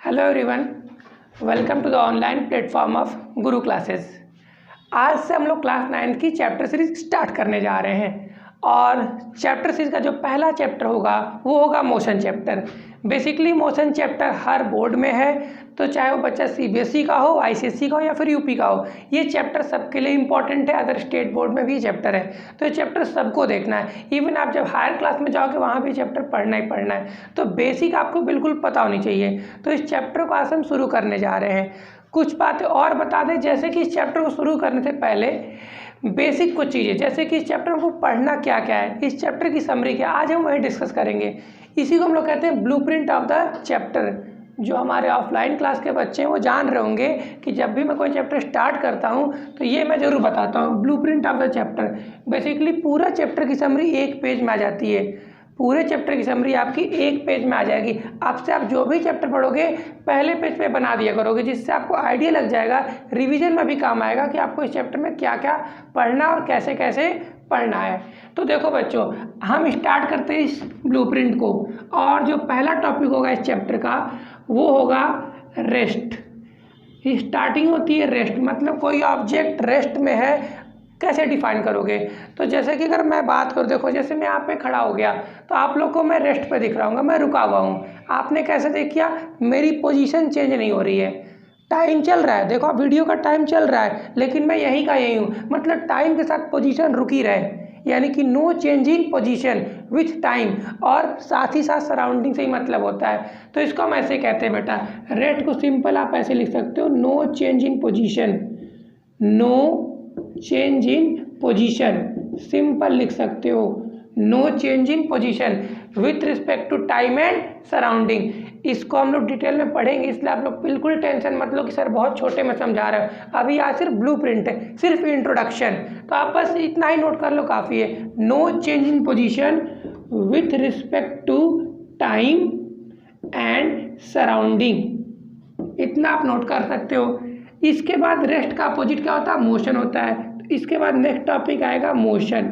Hello everyone, welcome to the online platform of Guru classes. आज से हम लोग क्लास 9 की चैप्टर सीरीज स्टार्ट करने जा रहे हैं और चैप्टर सीरीज का जो पहला चैप्टर होगा वो होगा motion chapter. Basically motion chapter हर बोर्ड में है, तो चाहे वो बच्चा सीबीएसई का हो, आईसीएसई का हो या फिर यूपी का हो, ये चैप्टर सबके लिए इंपॉर्टेंट है। अदर स्टेट बोर्ड में भी चैप्टर है, तो ये चैप्टर सबको देखना है। इवन आप जब हायर क्लास में जाओगे वहाँ भी चैप्टर पढ़ना ही पढ़ना है, तो बेसिक आपको बिल्कुल पता होनी चाहिए। तो इस चैप्टर को आज हम शुरू करने जा रहे हैं। कुछ बातें और बता दें, जैसे कि इस चैप्टर को शुरू करने से पहले बेसिक कुछ चीज़ें, जैसे कि इस चैप्टर को पढ़ना क्या क्या है, इस चैप्टर की समरी क्या, आज हम वही डिस्कस करेंगे। इसी को हम लोग कहते हैं ब्लूप्रिंट ऑफ द चैप्टर। जो हमारे ऑफलाइन क्लास के बच्चे हैं वो जान रहे होंगे कि जब भी मैं कोई चैप्टर स्टार्ट करता हूँ तो ये मैं ज़रूर बताता हूँ, blueprint of the chapter. Basically पूरा चैप्टर की समरी एक पेज में आ जाती है। पूरे चैप्टर की समरी आपकी एक पेज में आ जाएगी। आपसे आप जो भी चैप्टर पढ़ोगे पहले पेज पे बना दिया करोगे, जिससे आपको आइडिया लग जाएगा, रिवीजन में भी काम आएगा कि आपको इस चैप्टर में क्या क्या पढ़ना और कैसे कैसे पढ़ना है। तो देखो बच्चों, हम स्टार्ट करते हैं इस ब्लूप्रिंट को, और जो पहला टॉपिक होगा इस चैप्टर का वो होगा रेस्ट। स्टार्टिंग होती है रेस्ट, मतलब कोई ऑब्जेक्ट रेस्ट में है, कैसे डिफाइन करोगे। तो जैसे कि अगर मैं बात करूँ, देखो जैसे मैं यहाँ पे खड़ा हो गया तो आप लोग को मैं रेस्ट पे दिख रहा हूँ, मैं रुका हुआ हूँ। आपने कैसे देख किया, मेरी पोजीशन चेंज नहीं हो रही है, टाइम चल रहा है। देखो वीडियो का टाइम चल रहा है लेकिन मैं यहीं का यहीं हूँ, मतलब टाइम के साथ पोजीशन रुकी रहे, यानी कि no change in position with time, और साथ ही साथ सराउंडिंग से ही मतलब होता है। तो इसको हम ऐसे कहते हैं बेटा, रेस्ट को सिंपल आप ऐसे लिख सकते हो, no change in position, no change in position, simple लिख सकते हो, no change in position with respect to time and surrounding. इसको हम लोग डिटेल में पढ़ेंगे, इसलिए आप लोग बिल्कुल टेंशन मत लो कि सर बहुत छोटे में समझा रहे हो। अभी आज सिर्फ ब्लूप्रिंट है, सिर्फ इंट्रोडक्शन, तो आप बस इतना ही नोट कर लो, काफ़ी है। No change in position with respect to time and surrounding, इतना आप नोट कर सकते हो। इसके बाद रेस्ट का अपोजिट क्या होता है, मोशन होता है। तो इसके बाद नेक्स्ट टॉपिक आएगा मोशन।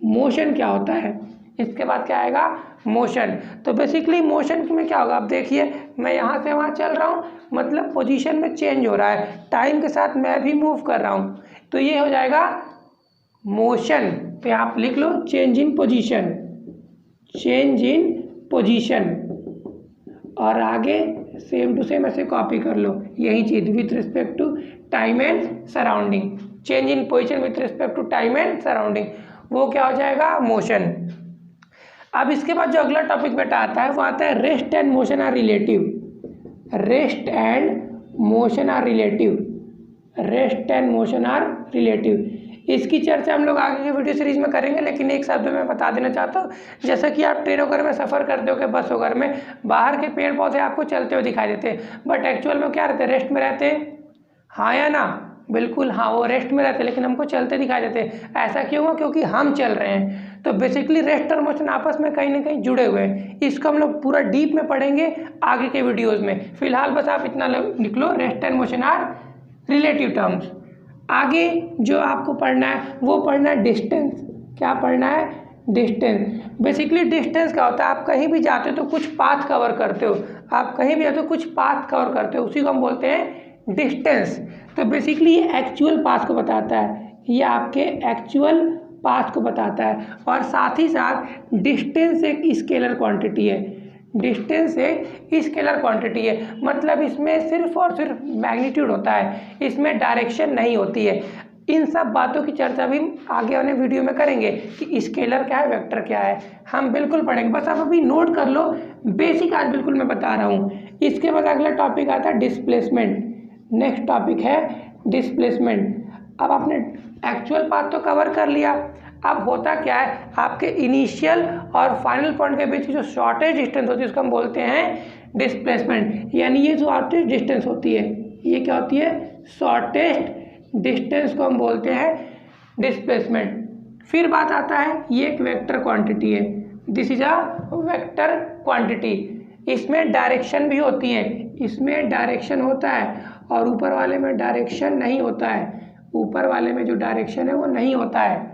मोशन क्या होता है, इसके बाद क्या आएगा, मोशन। तो बेसिकली मोशन में क्या होगा, आप देखिए मैं यहाँ से वहाँ चल रहा हूँ, मतलब पोजीशन में चेंज हो रहा है, टाइम के साथ मैं भी मूव कर रहा हूँ, तो ये हो जाएगा मोशन। तो आप लिख लो change in position, change in position, और आगे सेम टू सेम ऐसे कॉपी कर लो यही चीज़, with respect to time and surrounding, change in position with respect to time and surrounding, वो क्या हो जाएगा, मोशन। अब इसके बाद जो अगला टॉपिक बेटा आता है वो आता है rest and motion are relative. Rest and motion are relative, rest and motion are relative. इसकी चर्चा हम लोग आगे की वीडियो सीरीज में करेंगे, लेकिन एक शब्द में बता देना चाहता हूँ, जैसा कि आप ट्रेन वगैरह में सफ़र करते हो, बस वगैरह में बाहर के पेड़ पौधे आपको चलते हुए दिखाई देते हैं, बट एक्चुअल में क्या रहते हैं, रेस्ट में रहते हैं, हाँ या ना, बिल्कुल हाँ, वो रेस्ट में रहते हैं लेकिन हमको चलते दिखाई देते हैं। ऐसा क्यों हुआ, क्योंकि हम चल रहे हैं। तो बेसिकली रेस्ट और मोशन आपस में कहीं ना कहीं जुड़े हुए हैं। इसको हम लोग पूरा डीप में पढ़ेंगे आगे के वीडियोस में। फिलहाल बस आप इतना लिख लो, rest and motion are relative terms. आगे जो आपको पढ़ना है वो पढ़ना है डिस्टेंस। क्या पढ़ना है, डिस्टेंस। बेसिकली डिस्टेंस क्या होता है, आप कहीं भी जाते हो तो कुछ पाथ कवर करते हो, आप कहीं भी जाते हो कुछ पाथ कवर करते हो, उसी को हम बोलते हैं डिस्टेंस। तो बेसिकली ये एक्चुअल पाथ को बताता है, ये आपके एक्चुअल पाथ को बताता है। और साथ ही साथ डिस्टेंस एक स्केलर क्वांटिटी है, डिस्टेंस एक स्केलर क्वांटिटी है, मतलब इसमें सिर्फ और सिर्फ मैग्नीट्यूड होता है, इसमें डायरेक्शन नहीं होती है। इन सब बातों की चर्चा भी आगे आने वीडियो में करेंगे कि स्केलर क्या है, वेक्टर क्या है, हम बिल्कुल पढ़ेंगे। बस आप अभी नोट कर लो, बेसिक आज बिल्कुल मैं बता रहा हूँ। इसके बाद अगला टॉपिक आता है डिस्प्लेसमेंट। नेक्स्ट टॉपिक है डिस्प्लेसमेंट। अब आपने एक्चुअल पाथ तो कवर कर लिया, अब होता क्या है, आपके इनिशियल और फाइनल पॉइंट के बीच की जो शॉर्टेज डिस्टेंस होती है उसको हम बोलते हैं डिस्प्लेसमेंट। यानी ये जो शॉर्टेज डिस्टेंस होती है, ये क्या होती है, शॉर्टेस्ट डिस्टेंस को हम बोलते हैं डिस्प्लेसमेंट। फिर बात आता है, ये एक वेक्टर क्वांटिटी है, this is a vector quantity. इसमें डायरेक्शन भी होती है, इसमें डायरेक्शन होता है और ऊपर वाले में डायरेक्शन नहीं होता है, ऊपर वाले में जो डायरेक्शन है वो नहीं होता है।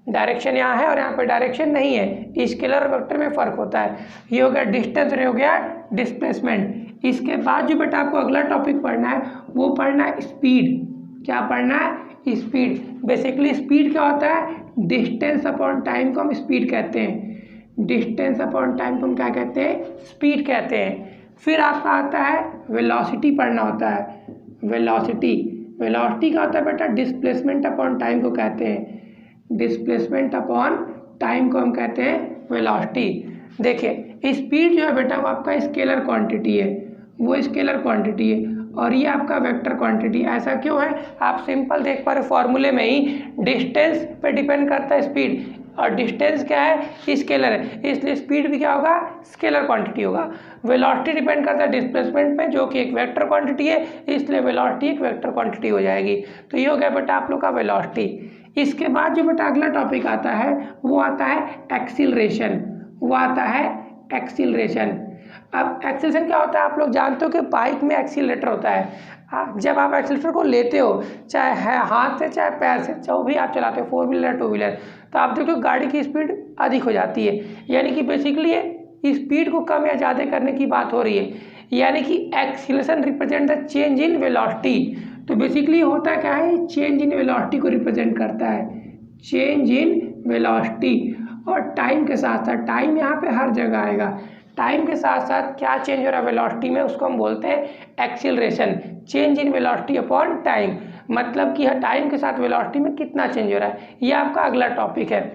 डायरेक्शन यहाँ है और यहाँ पे डायरेक्शन नहीं है, स्केलर और वेक्टर में फ़र्क होता है। ये हो गया डिस्टेंस और ये हो गया डिस्प्लेसमेंट। इसके बाद जो बेटा आपको अगला टॉपिक पढ़ना है वो पढ़ना है स्पीड। क्या पढ़ना है? स्पीड। बेसिकली स्पीड क्या होता है? डिस्टेंस अपॉन टाइम को हम स्पीड कहते हैं। डिस्टेंस अपॉन टाइम को हम क्या कहते हैं? स्पीड कहते हैं। फिर आपका आता है वेलोसिटी पढ़ना होता है। वेलोसिटी। वेलोसिटी क्या होता है बेटा? डिस्प्लेसमेंट अपॉन टाइम को कहते हैं। डिस्प्लेसमेंट अपॉन टाइम को हम कहते हैं वेलोसिटी। देखिए स्पीड जो है बेटा वो आपका स्केलर क्वांटिटी है, वो स्केलर क्वांटिटी है और ये आपका वेक्टर क्वांटिटी। ऐसा क्यों है? आप सिंपल देख पा रहे फॉर्मूले में ही डिस्टेंस पे डिपेंड करता है स्पीड, और डिस्टेंस क्या है? स्केलर है, इसलिए स्पीड भी क्या होगा? स्केलर क्वांटिटी होगा। वेलोसिटी डिपेंड करता है डिस्प्लेसमेंट पे जो कि एक वेक्टर क्वांटिटी है, इसलिए वेलोसिटी एक वेक्टर क्वांटिटी हो जाएगी। तो ये हो गया बेटा आप लोग का वेलोसिटी। इसके बाद जो बेटा अगला टॉपिक आता है वो आता है एक्सीलरेशन। वो आता है एक्सीलरेशन। अब एक्सीलरेशन क्या होता है? आप लोग जानते हो कि बाइक में एक्सीलरेटर होता है। जब आप एक्सीलरेटर को लेते हो, चाहे है हाथ से चाहे पैर से, जो भी आप चलाते हो, 4 व्हीलर 2 व्हीलर, तो आप देखो गाड़ी की स्पीड अधिक हो जाती है। यानी कि बेसिकली स्पीड को कम या ज़्यादा करने की बात हो रही है, यानी कि acceleration represent the change in velocity. तो बेसिकली होता क्या है? चेंज इन वेलोसिटी को रिप्रेजेंट करता है, चेंज इन वेलोसिटी। और टाइम के साथ साथ, टाइम यहाँ पे हर जगह आएगा, टाइम के साथ साथ क्या चेंज हो रहा है वेलोसिटी में, उसको हम बोलते हैं acceleration. Change in velocity upon time, मतलब कि टाइम के साथ वेलोसिटी में कितना चेंज हो रहा है। ये आपका अगला टॉपिक है।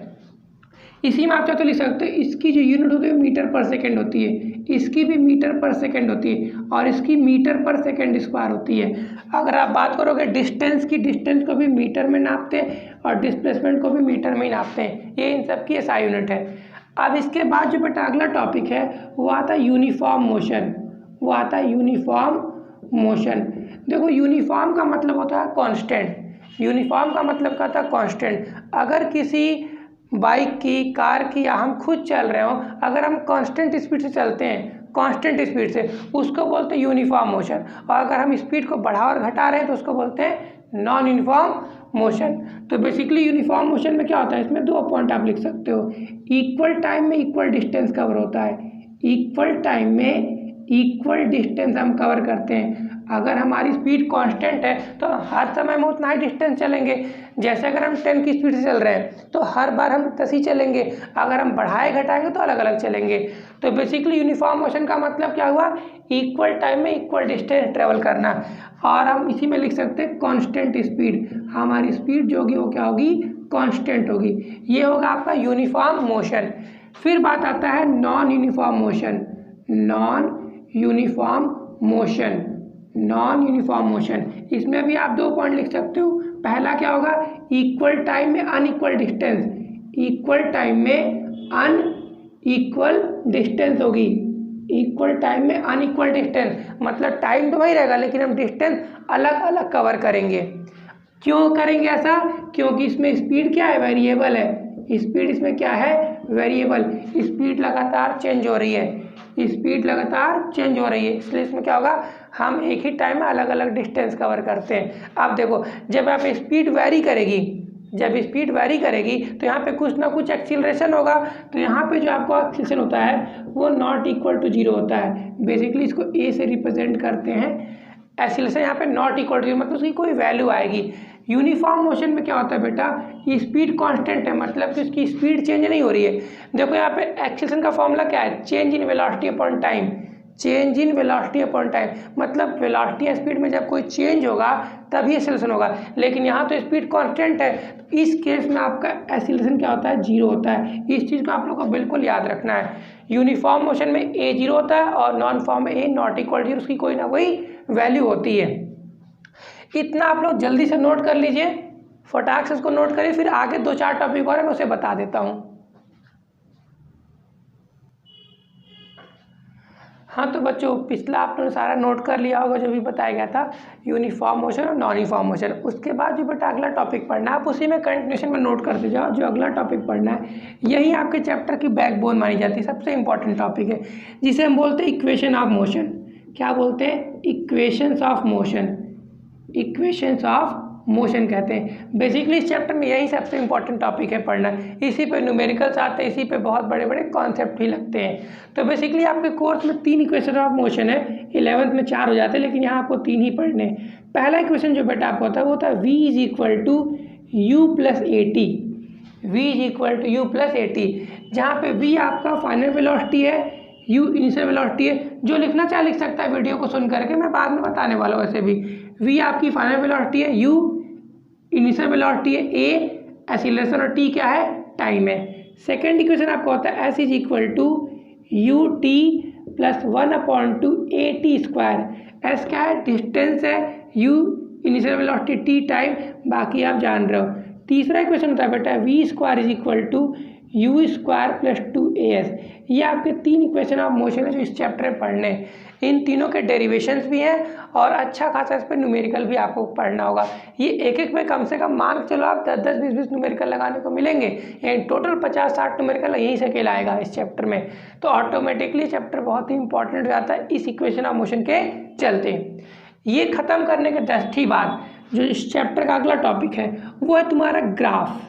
इसी में आप चाहे तो लिख सकते हो, इसकी जो यूनिट होती है मीटर पर सेकेंड होती है, इसकी भी मीटर पर सेकेंड होती है और इसकी मीटर पर सेकेंड स्क्वायर होती है। अगर आप बात करोगे डिस्टेंस की, डिस्टेंस को भी मीटर में नापते हैं और डिस्प्लेसमेंट को भी मीटर में ही नापते हैं। ये इन सब की एसआई यूनिट है। अब इसके बाद जो बेटा अगला टॉपिक है वो आता है यूनिफॉर्म मोशन। वो आता है यूनिफॉर्म मोशन। देखो यूनिफॉर्म का मतलब होता है कांस्टेंट। यूनिफॉर्म का मतलब क्या होता है? कांस्टेंट। अगर किसी बाइक की, कार की या हम खुद चल रहे हो, अगर हम कांस्टेंट स्पीड से चलते हैं, कांस्टेंट स्पीड से, उसको बोलते हैं यूनिफॉर्म मोशन। और अगर हम स्पीड को बढ़ा और घटा रहे हैं तो उसको बोलते हैं नॉन यूनिफॉर्म मोशन। तो बेसिकली यूनिफॉर्म मोशन में क्या होता है? इसमें 2 पॉइंट आप लिख सकते हो। इक्वल टाइम में इक्वल डिस्टेंस कवर होता है। इक्वल टाइम में इक्वल डिस्टेंस हम कवर करते हैं। अगर हमारी स्पीड कांस्टेंट है तो हर समय में उतना ही डिस्टेंस चलेंगे। जैसे अगर हम 10 की स्पीड से चल रहे हैं तो हर बार हम 10 ही चलेंगे, अगर हम बढ़ाए घटाएंगे तो अलग अलग चलेंगे। तो बेसिकली यूनिफॉर्म मोशन का मतलब क्या हुआ? इक्वल टाइम में इक्वल डिस्टेंस ट्रेवल करना। और हम इसी में लिख सकते हैं कांस्टेंट स्पीड। हमारी स्पीड जो होगी वो क्या होगी? कांस्टेंट होगी। ये होगा आपका यूनिफॉर्म मोशन। फिर बात आता है non uniform motion. Non uniform motion, non uniform motion. इसमें भी आप 2 पॉइंट लिख सकते हो। पहला क्या होगा? इक्वल टाइम में अनइक्वल डिस्टेंस। इक्वल टाइम में अनइक्वल डिस्टेंस होगी। इक्वल टाइम में अनइक्वल डिस्टेंस मतलब टाइम तो वही रहेगा लेकिन हम डिस्टेंस अलग अलग कवर करेंगे। क्यों करेंगे ऐसा? क्योंकि इसमें स्पीड क्या है? वेरिएबल है। स्पीड इसमें क्या है? वेरिएबल। स्पीड लगातार चेंज हो रही है, स्पीड लगातार चेंज हो रही है, इसलिए इसमें क्या होगा? हम एक ही टाइम में अलग अलग डिस्टेंस कवर करते हैं। अब देखो जब आप स्पीड वेरी करेगी, जब स्पीड वेरी करेगी तो यहाँ पे कुछ ना कुछ एक्सीलरेशन होगा। तो यहाँ पे जो आपको एक्सीलरेशन होता है वो नॉट इक्वल टू 0 होता है। बेसिकली इसको ए से रिप्रेजेंट करते हैं। एक्सीलरेशन यहाँ पे नॉट इक्वल टू 0 मतलब उसकी कोई वैल्यू आएगी। यूनिफॉर्म मोशन में क्या होता है बेटा? ये स्पीड कांस्टेंट है, मतलब कि उसकी स्पीड चेंज नहीं हो रही है। देखो यहाँ पे एक्सीलरेशन का फॉर्मूला क्या है? Change in velocity upon time. Change in velocity upon time मतलब वेलोसिटी या स्पीड में जब कोई चेंज होगा तभी एक्सीलरेशन होगा, लेकिन यहाँ तो स्पीड कांस्टेंट है। तो इस केस में आपका एक्सीलरेशन क्या होता है? 0 होता है। इस चीज़ को आप लोग को बिल्कुल याद रखना है। यूनिफॉर्म मोशन में ए 0 होता है और नॉन फॉर्म में ए नॉट इक्वल 0, उसकी कोई ना कोई वैल्यू होती है। इतना आप लोग जल्दी से नोट कर लीजिए, फटाक से उसको नोट करिए, फिर आगे 2-4 टॉपिक और मैं उसे बता देता हूँ। हाँ तो बच्चों पिछला आप लोगों ने सारा नोट कर लिया होगा जो भी बताया गया था, यूनिफॉर्म मोशन और नॉन यूनिफॉर्म मोशन। उसके बाद जो बेटा अगला टॉपिक पढ़ना है आप उसी में कंटिन्यूशन में नोट करते जाओ। जो अगला टॉपिक पढ़ना है यही आपके चैप्टर की बैकबोन मानी जाती है, सबसे इंपॉर्टेंट टॉपिक है, जिसे हम बोलते हैं इक्वेशन ऑफ मोशन। क्या बोलते हैं? Equations of motion. Equations of motion कहते हैं। बेसिकली इस चैप्टर में यही सबसे इंपॉर्टेंट टॉपिक है पढ़ना, इसी पे न्यूमेरिकल्स आते हैं, इसी पे बहुत बड़े बड़े कॉन्सेप्ट भी लगते हैं। तो बेसिकली आपके कोर्स में 3 इक्वेशन ऑफ मोशन है, 11th में 4 हो जाते हैं, लेकिन यहाँ आपको 3 ही पढ़ने हैं। पहला इक्वेशन जो बेटा आपको होता है वो होता है v is equal to u plus a t, v is equal to u plus a t, जहाँ पे v आपका फाइनल वेलोसिटी है, u इनिशियल वेलोसिटी है। जो लिखना चाहे लिख सकता है वीडियो को सुन करके, मैं बाद में बताने वाला हूँ। वैसे भी v आपकी फाइनल वेलोसिटी है, u इनिशियल वेलोसिटी है, a एक्सीलरेशन और t क्या है, टाइम है। सेकेंड इक्वेशन आपका होता है s is equal to u t plus 1/2 a t square. S क्या है, डिस्टेंस है, u initial velocity, t time, बाकी आप जान रहे हो। तीसरा इक्वेशन होता है बेटा v square is equal to u square plus 2as। ये आपके 3 इक्वेशन ऑफ मोशन है जो इस चैप्टर में पढ़ने हैं। इन तीनों के डेरिवेशंस भी हैं और अच्छा खासा इस पर न्यूमेरिकल भी आपको पढ़ना होगा। ये एक एक में कम से कम मान के चलो आप 10-10, 20-20 न्यूमेरिकल लगाने को मिलेंगे, यानी टोटल 50-60 न्यूमेरिकल यहीं से अकेला आएगा इस चैप्टर में। तो ऑटोमेटिकली चैप्टर बहुत ही इंपॉर्टेंट हो जाता है इस इक्वेशन ऑफ मोशन के चलते। ये ख़त्म करने के जस्ट ही बाद जो इस चैप्टर का अगला टॉपिक है वो है तुम्हारा ग्राफ,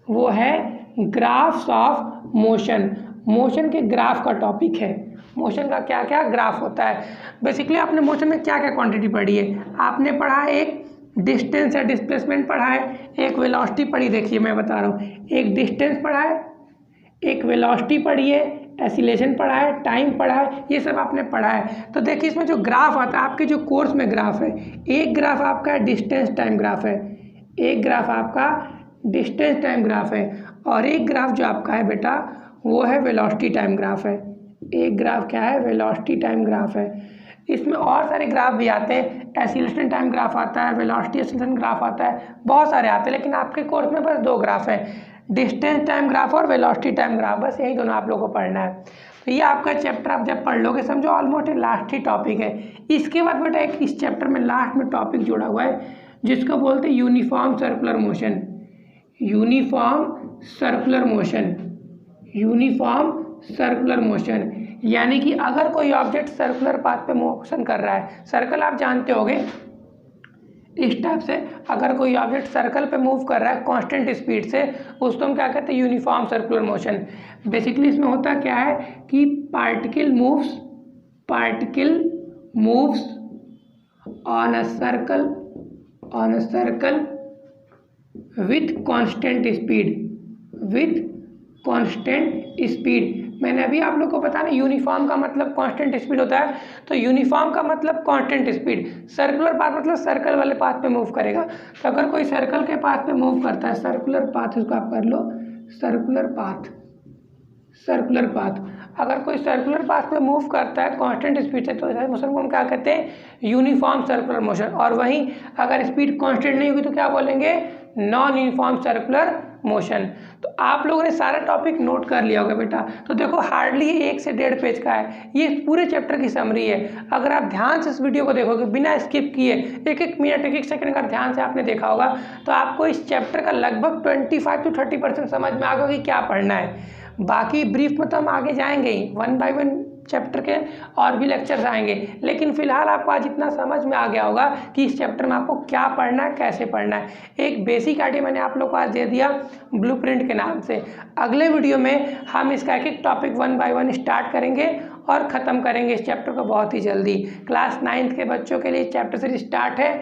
वो है ग्राफ्स ऑफ मोशन। मोशन के ग्राफ का टॉपिक है। मोशन का क्या क्या ग्राफ होता है। बेसिकली आपने मोशन में क्या क्या क्वांटिटी पढ़ी है, आपने पढ़ा है एक डिस्टेंस या डिस्प्लेसमेंट पढ़ा है, एक वेलोसिटी पढ़ी, देखिए मैं बता रहा हूँ, एक डिस्टेंस पढ़ा है, एक वेलोसिटी पढ़ी है, एक्सीलरेशन पढ़ा है, टाइम पढ़ा है, ये सब आपने पढ़ा है। तो देखिए इसमें जो ग्राफ आता है आपके जो कोर्स में ग्राफ है, एक ग्राफ आपका डिस्टेंस टाइम ग्राफ है, एक ग्राफ आपका डिस्टेंस टाइम ग्राफ है, और एक ग्राफ जो आपका है बेटा वो है वेलोसिटी टाइम ग्राफ है। एक ग्राफ क्या है, वेलोसिटी टाइम ग्राफ है। इसमें और सारे ग्राफ भी आते हैं, एक्सीलरेशन टाइम ग्राफ आता है, वेलोसिटी एक्सीलरेशन ग्राफ आता है, बहुत सारे आते हैं, लेकिन आपके कोर्स में बस 2 ग्राफ हैं, डिस्टेंस टाइम ग्राफ और वेलोसिटी टाइम ग्राफ, बस यही दोनों आप लोगों को पढ़ना है। तो ये आपका चैप्टर आप जब पढ़ लोगे समझो ऑलमोस्ट लास्ट ही टॉपिक है। इसके बाद बेटा एक इस चैप्टर में लास्ट में टॉपिक जुड़ा हुआ है जिसको बोलते हैं uniform circular motion. Uniform circular motion, uniform circular motion, यानी कि अगर कोई ऑब्जेक्ट सर्कुलर पाथ पे मोशन कर रहा है, सर्कल आप जानते होंगे इस टाइप से, अगर कोई ऑब्जेक्ट सर्कल पे मूव कर रहा है कांस्टेंट स्पीड से, उसको हम क्या कहते हैं, यूनिफॉर्म सर्कुलर मोशन। बेसिकली इसमें होता क्या है कि particle moves on a circle with constant speed. मैंने अभी आप लोग को पता ना यूनिफॉर्म का मतलब कांस्टेंट स्पीड होता है, तो यूनिफॉर्म का मतलब कांस्टेंट स्पीड, सर्कुलर पाथ मतलब सर्कल वाले पाथ पे मूव करेगा। तो अगर कोई सर्कल के पाथ पे मूव करता है, सर्कुलर पाथ उसको आप कर लो, सर्कुलर पाथ अगर कोई सर्कुलर पाथ पे मूव करता है कांस्टेंट स्पीड से, तो ऐसे मोशन को हम क्या कहते हैं, यूनिफॉर्म सर्कुलर मोशन। और वहीं अगर स्पीड कांस्टेंट नहीं होगी तो क्या बोलेंगे, नॉन यूनिफॉर्म सर्कुलर मोशन। तो आप लोगों ने सारा टॉपिक नोट कर लिया होगा बेटा। तो देखो हार्डली 1 से 1.5 पेज का है, ये पूरे चैप्टर की समरी है। अगर आप ध्यान से इस वीडियो को देखोगे बिना स्किप किए, एक एक मिनट एक एक सेकंड का ध्यान से आपने देखा होगा, तो आपको इस चैप्टर का लगभग 25 से 30% समझ में आ गया कि क्या पढ़ना है। बाकी ब्रीफ में तो हम आगे जाएंगे ही, 1 बाय 1 चैप्टर के और भी लेक्चर्स आएंगे, लेकिन फिलहाल आपको आज इतना समझ में आ गया होगा कि इस चैप्टर में आपको क्या पढ़ना है, कैसे पढ़ना है। एक बेसिक आइडिया मैंने आप लोग को आज दे दिया ब्लूप्रिंट के नाम से। अगले वीडियो में हम इसका एक एक टॉपिक 1 बाय 1 स्टार्ट करेंगे और ख़त्म करेंगे इस चैप्टर को बहुत ही जल्दी। क्लास 9th के बच्चों के लिए चैप्टर सीरीज स्टार्ट है।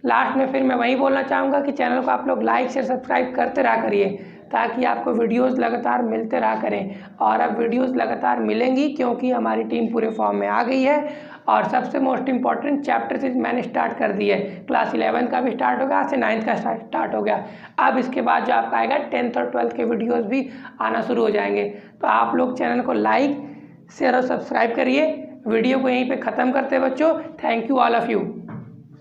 लास्ट में फिर मैं वही बोलना चाहूँगा कि चैनल को आप लोग लाइक शेयर सब्सक्राइब करते रहा करिए, ताकि आपको वीडियोस लगातार मिलते रहा करें। और अब वीडियोस लगातार मिलेंगी क्योंकि हमारी टीम पूरे फॉर्म में आ गई है। और सबसे मोस्ट इम्पॉर्टेंट चैप्टर सीरीज मैंने स्टार्ट कर दी है। क्लास 11 का भी स्टार्ट हो गया, आज से 9th का स्टार्ट हो गया। अब इसके बाद जो आपका आएगा 10th और 12th के वीडियोज़ भी आना शुरू हो जाएंगे। तो आप लोग चैनल को लाइक शेयर और सब्सक्राइब करिए। वीडियो को यहीं पर ख़त्म करते हैं बच्चों। Thank you all of you.